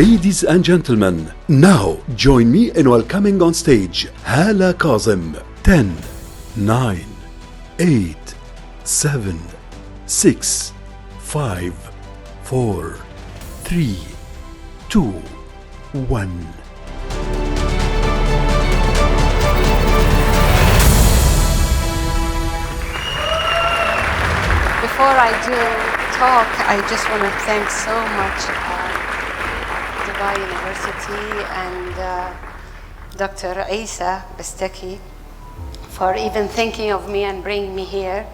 Ladies and gentlemen, now join me in welcoming on stage Hala Kazim. 10, 9, 8, 7, 6, 5, 4, 3, 2, 1. Before I do talk, I just want to thank so much Dubai University and Dr. Isa Besteki for even thinking of me and bringing me here.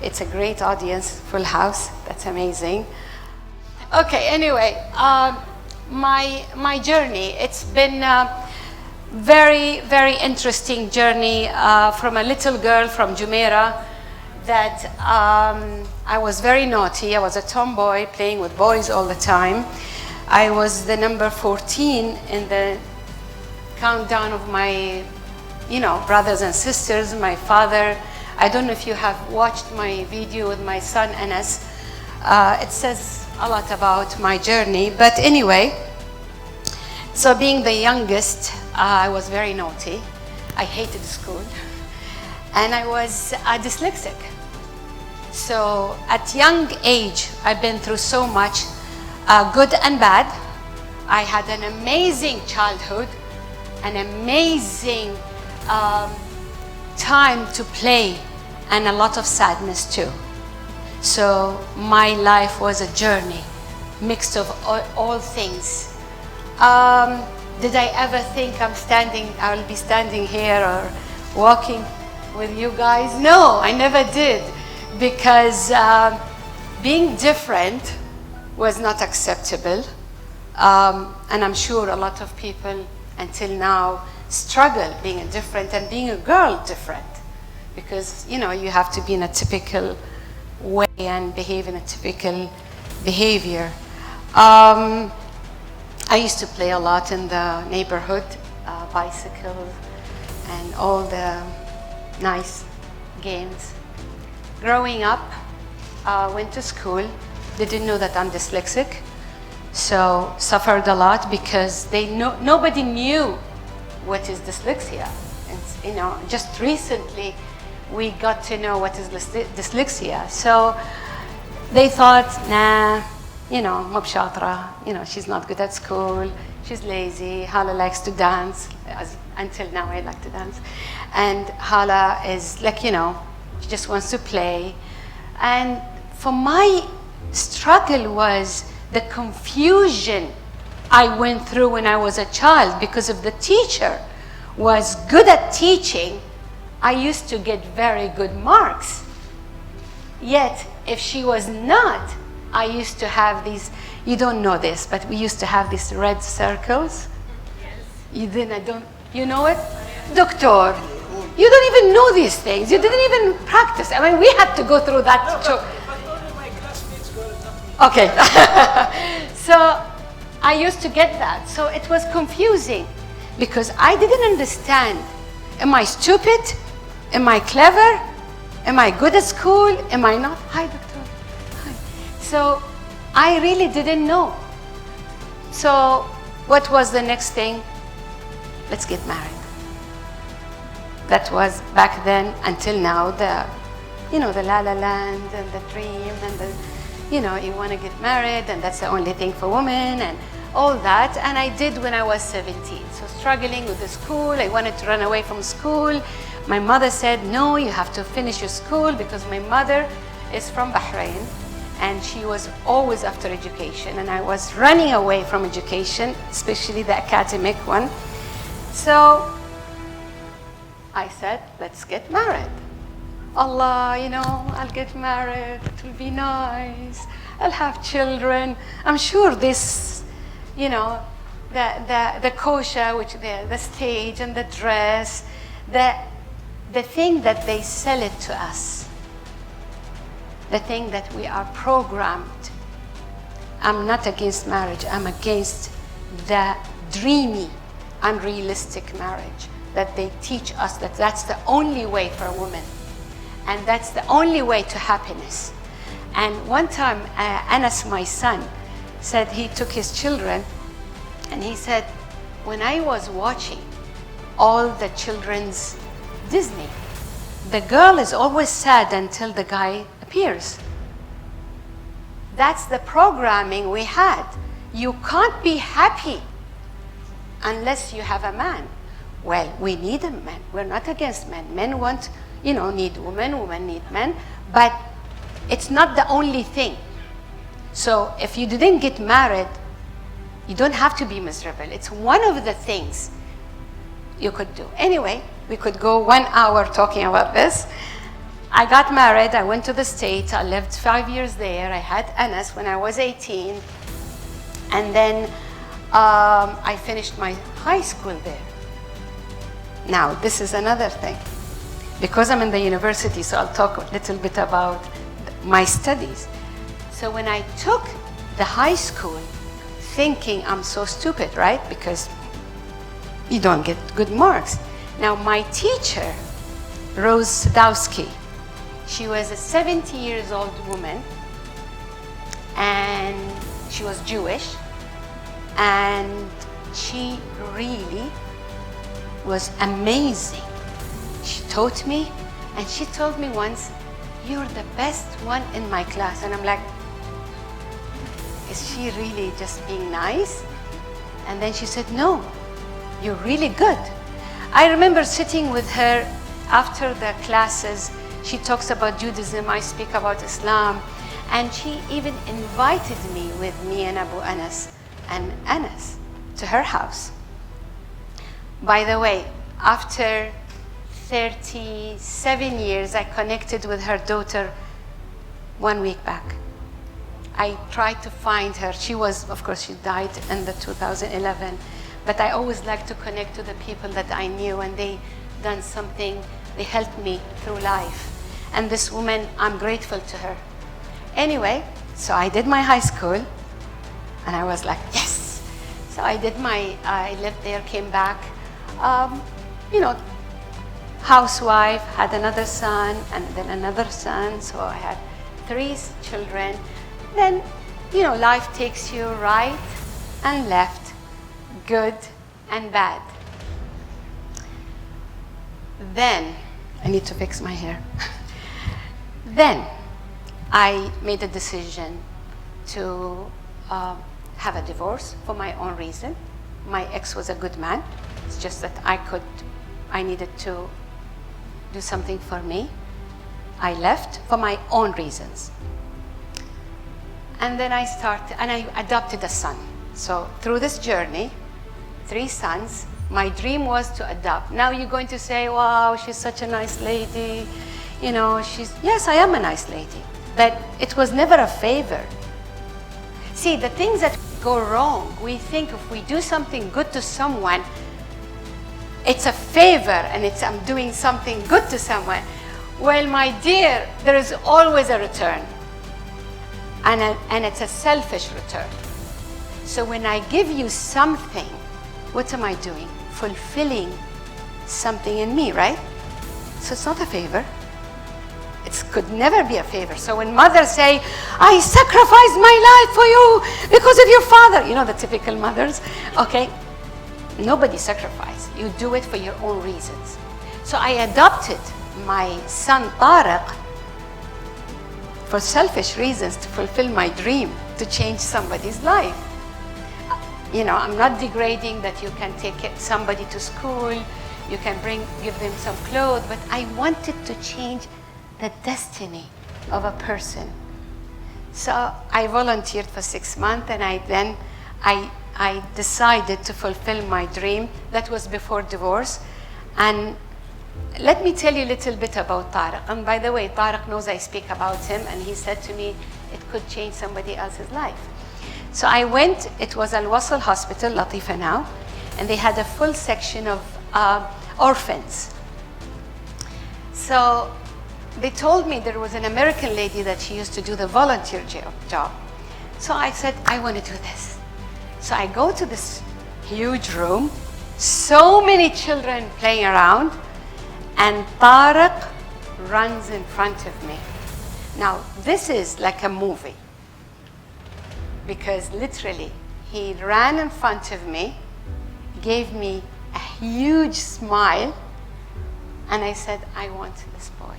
It's a great audience, full house. That's amazing. Okay, anyway, my journey, it's been a very, very interesting journey from a little girl from Jumeirah that I was very naughty. I was a tomboy playing with boys all the time. I was the number 14 in the countdown of my, brothers and sisters. My father, I don't know if you have watched my video with my son Anas. It says a lot about my journey. But anyway, so being the youngest, I was very naughty. I hated school. And I was dyslexic. So at young age, I've been through so much, good and bad. I had an amazing childhood, an amazing time to play, and a lot of sadness too. So my life was a journey, mixed of all things. Did I ever think I'll be standing here or walking with you guys? No, I never did, because being different was not acceptable. And I'm sure a lot of people until now struggle being different and being a girl different, because you have to be in a typical way and behave in a typical behavior. I used to play a lot in the neighborhood, bicycles and all the nice games. Growing up, went to school. They didn't know that I'm dyslexic, so suffered a lot because nobody knew what is dyslexia. And, just recently we got to know what is dyslexia. So they thought, nah, mo bshatra, she's not good at school, she's lazy. Hala likes to dance. Until now I like to dance. And Hala is like, she just wants to play. And for my struggle was the confusion I went through when I was a child, because if the teacher was good at teaching, I used to get very good marks. Yet, if she was not, I used to have these, you don't know this, but we used to have these red circles. Yes. You know it? Doctor, you don't even know these things. You didn't even practice. I mean, we had to go through that. Okay. So I used to get that. So it was confusing because I didn't understand. Am I stupid? Am I clever? Am I good at school? Am I not? Hi, doctor. Hi. So I really didn't know. So what was the next thing? Let's get married. That was back then until now the la la land and the dream and the, you want to get married and that's the only thing for women and all that. And I did when I was 17. So struggling with the school, I wanted to run away from school. My mother said, no, you have to finish your school, because my mother is from Bahrain and she was always after education. And I was running away from education, especially the academic one. So I said, let's get married. Allah, I'll get married, it will be nice, I'll have children. I'm sure this, the kosher, which the stage and the dress, the thing that they sell it to us, the thing that we are programmed. I'm not against marriage, I'm against the dreamy, unrealistic marriage that they teach us that that's the only way for a woman. And that's the only way to happiness. And one time, Anas, my son, said he took his children And he said, when I was watching all the children's Disney, the girl is always sad until the guy appears. That's the programming we had. You can't be happy unless you have a man. Well, we need a man. We're not against men. Men want, need women, women need men, but it's not the only thing. So if you didn't get married, you don't have to be miserable. It's one of the things you could do. Anyway, we could go 1 hour talking about this. I got married, I went to the States, I lived 5 years there. I had Anas when I was 18. And then I finished my high school there. Now, this is another thing. Because I'm in the university, so I'll talk a little bit about my studies. So when I took the high school, thinking I'm so stupid, right? Because you don't get good marks. Now, my teacher, Rose Sadowski, she was a 70 years old woman, and she was Jewish, and she really was amazing. She taught me, and she told me once, "You're the best one in my class." And I'm like, is she really just being nice? And then she said, "No, you're really good." I remember sitting with her after the classes. She talks about Judaism, I speak about Islam, and she even invited me with me and Abu Anas and Anas to her house. By the way, after 37 years, I connected with her daughter 1 week back. I tried to find her. She was, of course, she died in the 2011, but I always like to connect to the people that I knew, and they done something, they helped me through life. And this woman, I'm grateful to her. Anyway, so I did my high school, and I was like, yes. So I lived there, came back, housewife, had another son, and then another son, so I had 3 children. Then, life takes you right and left, good and bad. Then, I need to fix my hair. Then, I made a decision to have a divorce for my own reason. My ex was a good man. It's just that I needed to do something for me. I left for my own reasons. And then I adopted a son. So through this journey, 3 sons, my dream was to adopt. Now you're going to say, wow, she's such a nice lady. Yes, I am a nice lady, but it was never a favor. See, the things that go wrong, we think if we do something good to someone, it's a favor and I'm doing something good to someone. Well, my dear, there is always a return. And it's a selfish return. So when I give you something, what am I doing? Fulfilling something in me, right? So it's not a favor. It could never be a favor. So when mothers say, I sacrificed my life for you because of your father, the typical mothers, okay? Nobody sacrifices. You do it for your own reasons. So I adopted my son Tariq for selfish reasons, to fulfill my dream, to change somebody's life. I'm not degrading that you can take somebody to school, you can give them some clothes, but I wanted to change the destiny of a person. So I volunteered for 6 months, and I decided to fulfill my dream. That was before divorce. And let me tell you a little bit about Tariq. And by the way, Tariq knows I speak about him, and he said to me, it could change somebody else's life. So I went, it was Al-Wasl Hospital, Latifa now, and they had a full section of orphans. So they told me there was an American lady that she used to do the volunteer job. So I said, I want to do this. So I go to this huge room, so many children playing around, and Tariq runs in front of me. Now, this is like a movie, because literally, he ran in front of me, gave me a huge smile, and I said, I want this boy.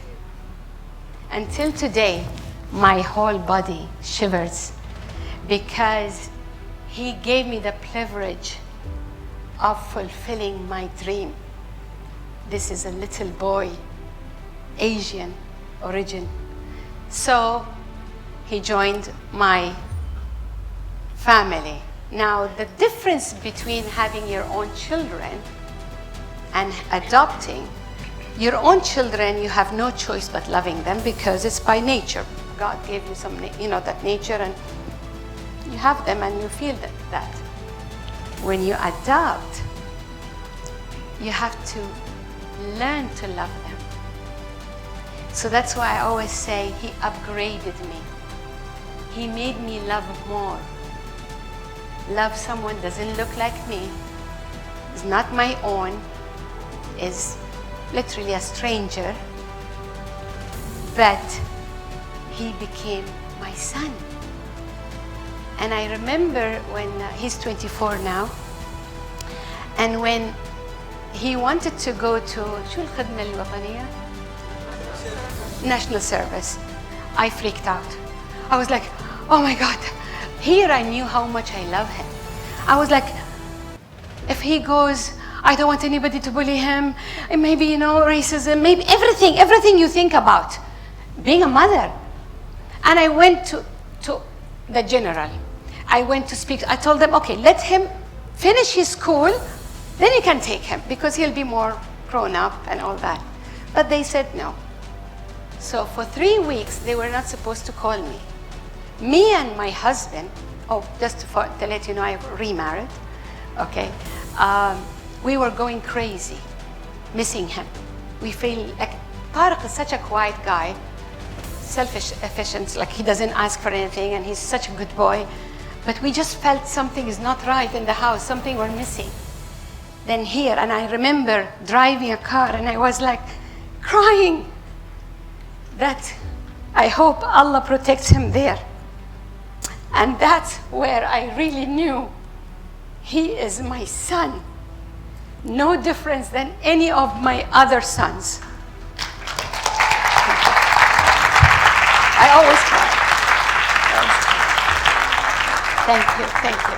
Until today, my whole body shivers because he gave me the privilege of fulfilling my dream. This is a little boy, Asian origin. So he joined my family. Now, the difference between having your own children and adopting, your own children, you have no choice but loving them because it's by nature. God gave you some, that nature, and you have them and you feel that. When you adopt, you have to learn to love them. So that's why I always say he upgraded me. He made me love more. Love someone doesn't look like me, is not my own, is literally a stranger, but he became my son. And I remember when he's 24 now, and when he wanted to go to شو الخدمة الوطنية? National Service, I freaked out. I was like, oh my God. Here I knew how much I love him. I was like, if he goes, I don't want anybody to bully him. And maybe, racism, maybe everything you think about being a mother. And I went to the general. I went to speak. I told them, okay, let him finish his school, then you can take him because he'll be more grown up and all that. But they said no. So for 3 weeks, they were not supposed to call me. Me and my husband, just to let you know, I remarried, okay? We were going crazy, missing him. We feel like Tariq is such a quiet guy, selfish, efficient, like he doesn't ask for anything, and he's such a good boy. But we just felt something is not right in the house, something we're missing. Then here, and I remember driving a car, and I was like crying that I hope Allah protects him there. And that's where I really knew he is my son. No difference than any of my other sons. I always cry. Thank you.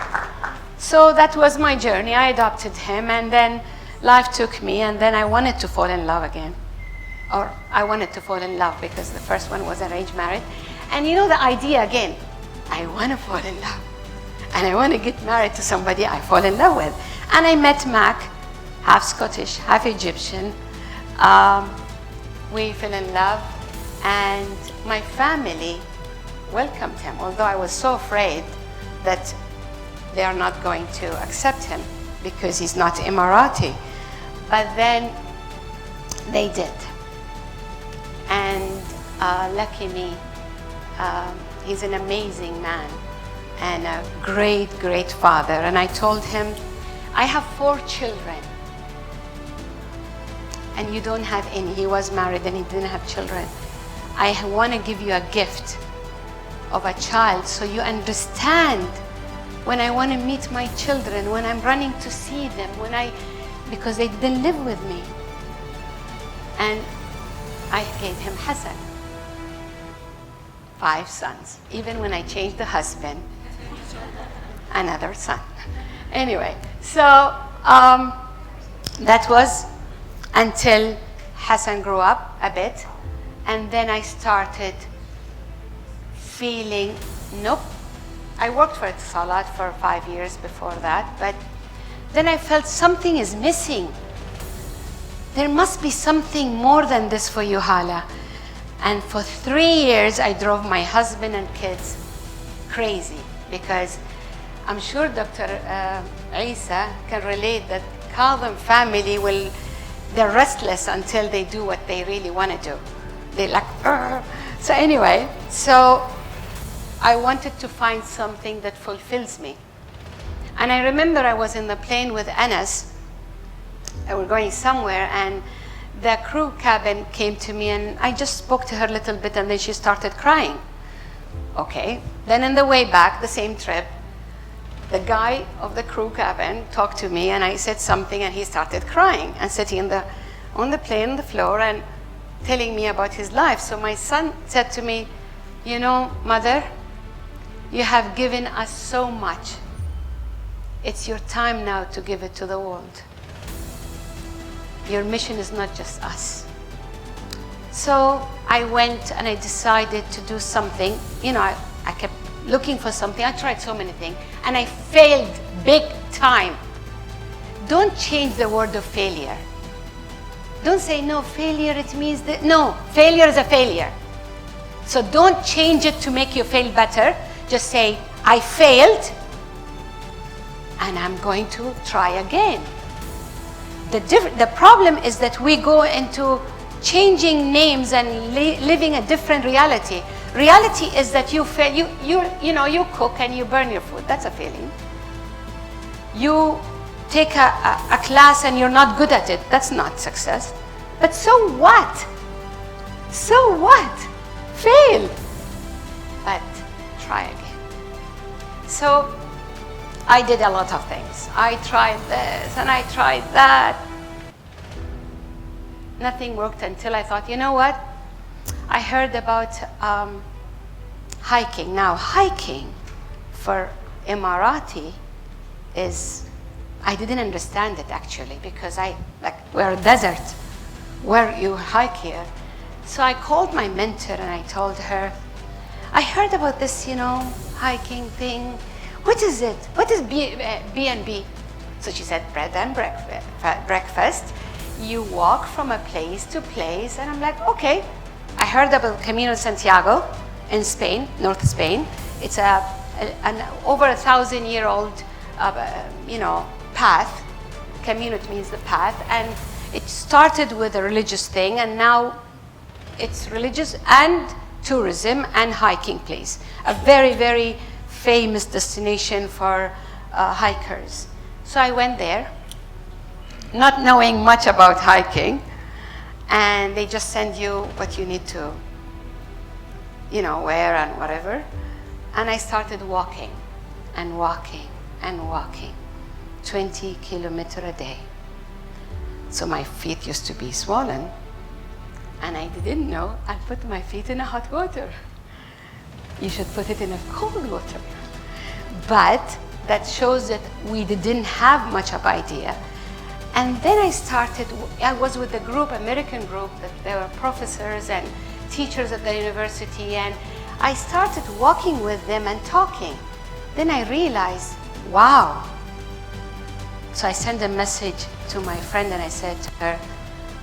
So that was my journey. I adopted him, and then life took me, and then I wanted to fall in love again. Or I wanted to fall in love because the first one was arranged marriage. And the idea again, I want to fall in love. And I want to get married to somebody I fall in love with. And I met Mac, half Scottish, half Egyptian. We fell in love, and my family welcomed him, although I was so afraid that they are not going to accept him because he's not Emirati. But then they did. And lucky me, he's an amazing man and a great, great father. And I told him, I have 4 children and you don't have any. He was married and he didn't have children. I want to give you a gift of a child so you understand when I want to meet my children, when I'm running to see them, because they didn't live with me. And I gave him Hassan. 5 sons. Even when I changed the husband, another son. Anyway, so that was until Hassan grew up a bit, and then I started feeling, nope. I worked for Salat for 5 years before that, but then I felt something is missing. There must be something more than this for you, Hala. And for 3 years, I drove my husband and kids crazy because I'm sure Dr. Isa can relate that Kazim family they're restless until they do what they really want to do. They're like, Arr. So anyway, I wanted to find something that fulfills me. And I remember I was in the plane with Anas. We were going somewhere, and the crew cabin came to me, and I just spoke to her a little bit, and then she started crying. Okay. Then on the way back, the same trip, the guy of the crew cabin talked to me, and I said something, and he started crying and sitting on the plane, on the floor, and telling me about his life. So my son said to me, you know, Mother, you have given us so much. It's your time now to give it to the world. Your mission is not just us. So I went and I decided to do something. You know, I kept looking for something. I tried so many things, and I failed big time. Don't change the word of failure. Don't say, no, failure, it means that. No, failure is a failure. So don't change it to make you feel better. Just say, I failed, and I'm going to try again. The problem is that we go into changing names and living a different reality. Reality is that you fail. You cook and you burn your food. That's a failing. You take a class and you're not good at it. That's not success. But so what? So what? Fail. But try again. So I did a lot of things. I tried this and I tried that. Nothing worked until I thought, you know what? I heard about hiking. Now, hiking for Emirati is, I didn't understand it actually, because we're a desert. Where you hike here? So I called my mentor and I told her, I heard about this, hiking thing. What is it? What is B&B? So she said, bread and breakfast. You walk from a place to place. And I'm like, okay. I heard about Camino de Santiago in Spain, North Spain. It's an over 1,000-year-old, path. Camino means the path. And it started with a religious thing, and now it's religious and tourism and hiking place. A very, very famous destination for hikers. So I went there, not knowing much about hiking, and they just send you what you need to, wear and whatever. And I started walking and walking and walking, 20 kilometers a day. So my feet used to be swollen, and I didn't know I put my feet in hot water. You should put it in a cold water. But that shows that we didn't have much of idea. And then I was with a group, American group, that there were professors and teachers at the university, and I started walking with them and talking. Then I realized, wow. So I sent a message to my friend and I said to her,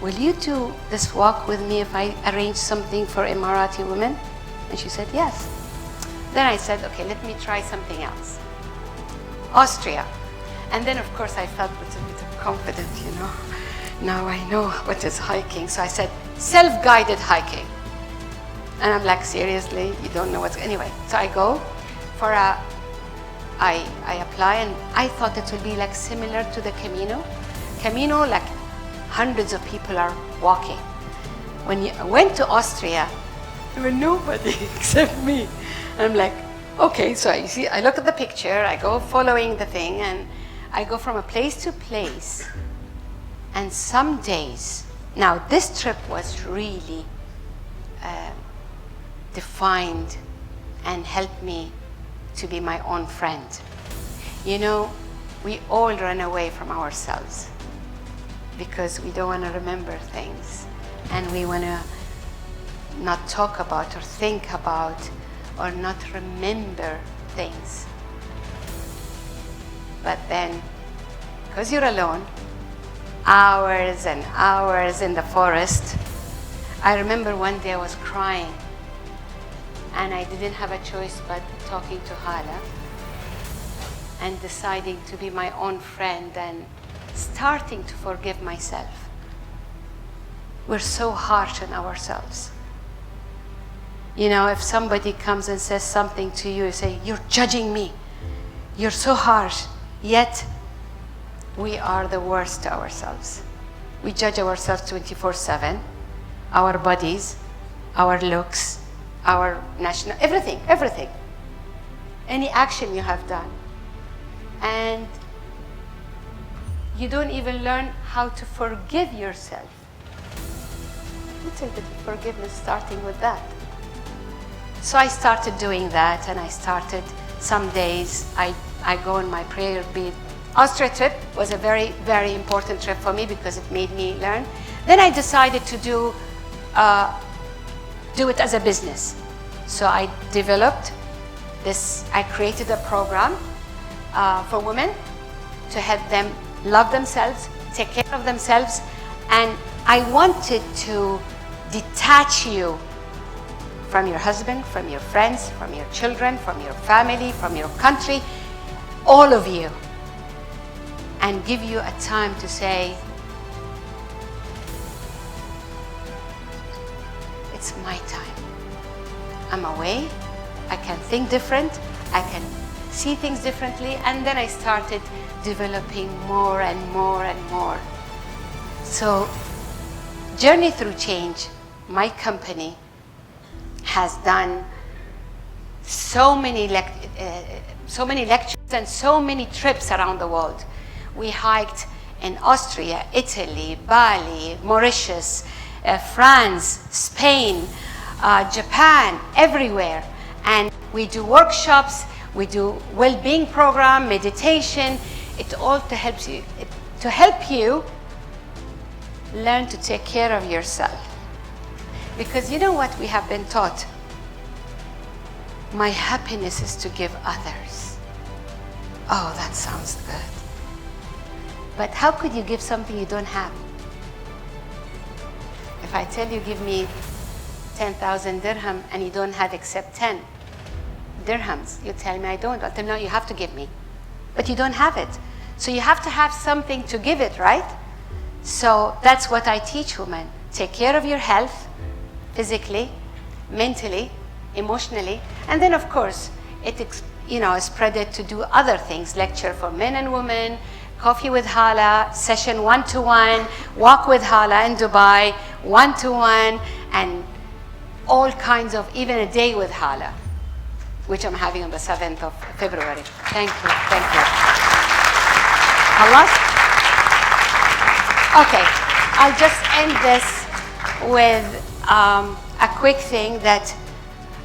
will you do this walk with me if I arrange something for Emirati women? And she said, yes. Then I said, okay, let me try something else. Austria. And then, of course, I felt a bit confident, Now I know what is hiking. So I said, self-guided hiking. And I'm like, seriously? You don't know what's... Anyway, so I go for I apply, and I thought it would be like similar to the Camino. Camino, like hundreds of people are walking. When I went to Austria, there were nobody except me. And I'm like, okay, so I look at the picture, I go following the thing, and I go from a place to place. And some days, now this trip was really defined and helped me to be my own friend. We all run away from ourselves because we don't want to remember things, and we want to not talk about or think about or not remember things. But then, because you're alone, hours and hours in the forest, I remember one day I was crying, and I didn't have a choice but talking to Hala and deciding to be my own friend and starting to forgive myself. We're so harsh on ourselves. If somebody comes and says something to you, you say, you're judging me. You're so harsh. Yet, we are the worst to ourselves. We judge ourselves 24/7, our bodies, our looks, our national, everything. Any action you have done. and you don't even learn how to forgive yourself. Little bit of forgiveness, starting with that. So I started doing that, and I started some days I go on my prayer bead. Austria trip was a very, very important trip for me because it made me learn. Then I decided to do it as a business. So I developed this, I created a program for women to help them love themselves, take care of themselves, and I wanted to detach you from your husband, from your friends, from your children, from your family, from your country, all of you, and give you a time to say, it's my time. I'm away, I can think different, I can see things differently, and then I started developing more and more and more. So, Journey Through Change, my company, has done so many lectures and so many trips around the world. We hiked in Austria, Italy, Bali, Mauritius, France, Spain, Japan, everywhere. And we do workshops, we do well-being program, meditation. It all to help you learn to take care of yourself. Because you know what we have been taught? My happiness is to give others. Oh, that sounds good. But how could you give something you don't have? If I tell you, give me 10,000 dirham and you don't have except 10 dirhams, you tell me I don't. I'll tell you, no, you have to give me. But you don't have it. So you have to have something to give it, right? So that's what I teach women. Take care of your health, physically, mentally, emotionally, and then of course, spread it to do other things, lecture for men and women, coffee with Hala, session 1-to-1, walk with Hala in Dubai, 1-to-1, and all kinds of, even a day with Hala, which I'm having on the 7th of February. Thank you, thank you. Allah? Okay, I'll just end this with a quick thing that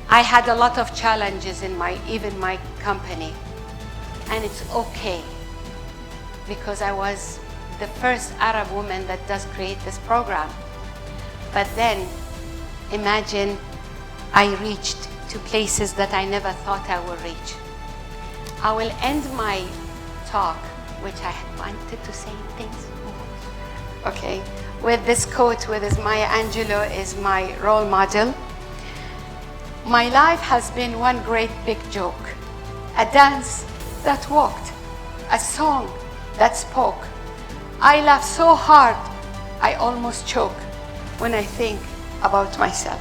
I had a lot of challenges in even my company, and it's okay because I was the first Arab woman that does create this program. But then imagine I reached to places that I never thought I would reach. I will end my talk, which I had wanted to say things more, okay, with this quote, with Maya Angelou is my role model. My life has been one great big joke, a dance that walked, a song that spoke. I laugh so hard, I almost choke when I think about myself.